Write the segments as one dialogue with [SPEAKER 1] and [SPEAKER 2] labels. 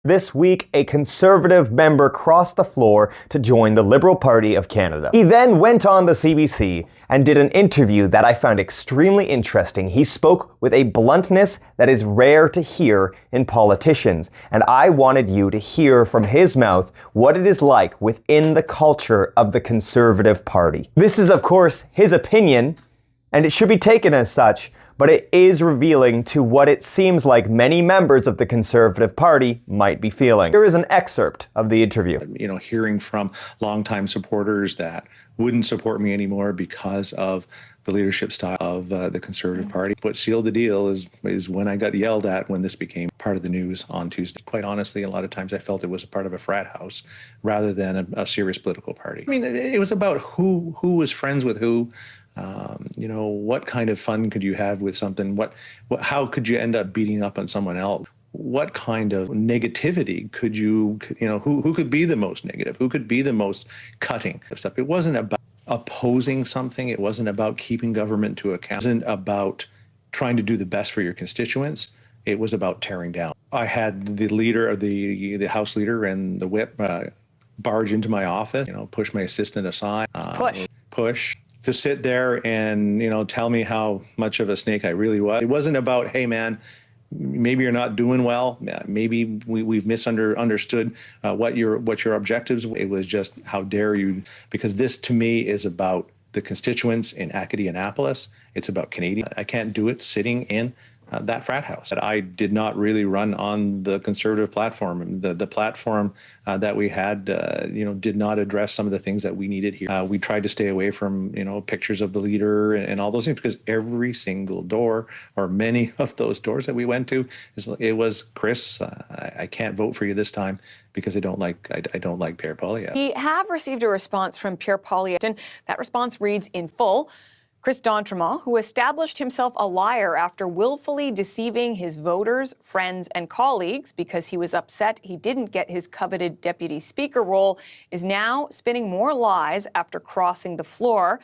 [SPEAKER 1] This week, a Conservative member crossed the floor to join the Liberal Party of Canada. He then went on the CBC and did an interview that I found extremely interesting. He spoke with a bluntness that is rare to hear in politicians, and I wanted you to hear from his mouth what it is like within the culture of the Conservative Party. This is, of course, his opinion, and it should be taken as such, but it is revealing to what it seems like many members of the Conservative Party might be feeling. Here is an excerpt of the interview.
[SPEAKER 2] Hearing from longtime supporters that wouldn't support me anymore because of the leadership style of the Conservative Party. What sealed the deal is when I got yelled at when this became part of the news on Tuesday. Quite honestly, a lot of times I felt it was a part of a frat house rather than a serious political party. I mean, it was about who was friends with who. What kind of fun could you have with something? How could you end up beating up on someone else? What kind of negativity could who could be the most negative? Who could be the most cutting stuff? It wasn't about opposing something. It wasn't about keeping government to account. It wasn't about trying to do the best for your constituents. It was about tearing down. I had the leader of the House leader and the whip barge into my office, push my assistant aside. Push. To sit there and, tell me how much of a snake I really was. It wasn't about, hey, man, maybe you're not doing well. Maybe we've misunderstood what your objectives. It was just, how dare you? Because this, to me, is about the constituents in Acadie-Annapolis. It's about Canadian. I can't do it sitting in that frat house. I did not really run on the Conservative platform. The platform that we had, did not address some of the things that we needed here. We tried to stay away from, pictures of the leader and all those things, because every single door, or many of those doors that we went to, it was, Chris, I can't vote for you this time because I don't like Pierre Poilievre.
[SPEAKER 3] We have received a response from Pierre Poilievre. That response reads in full: Chris d'Entremont, who established himself a liar after willfully deceiving his voters, friends, and colleagues because he was upset he didn't get his coveted deputy speaker role, is now spinning more lies after crossing the floor.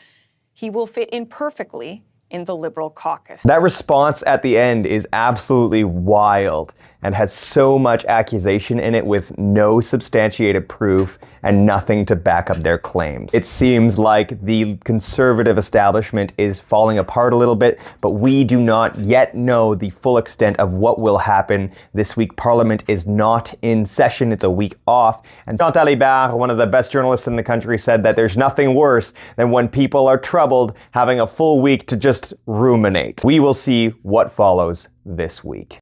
[SPEAKER 3] He will fit in perfectly in the Liberal caucus.
[SPEAKER 1] That response at the end is absolutely wild and has so much accusation in it with no substantiated proof and nothing to back up their claims. It seems like the Conservative establishment is falling apart a little bit, but we do not yet know the full extent of what will happen this week. Parliament is not in session. It's a week off. And Chantal Hébert, one of the best journalists in the country, said that there's nothing worse than when people are troubled having a full week to just ruminate. We will see what follows this week.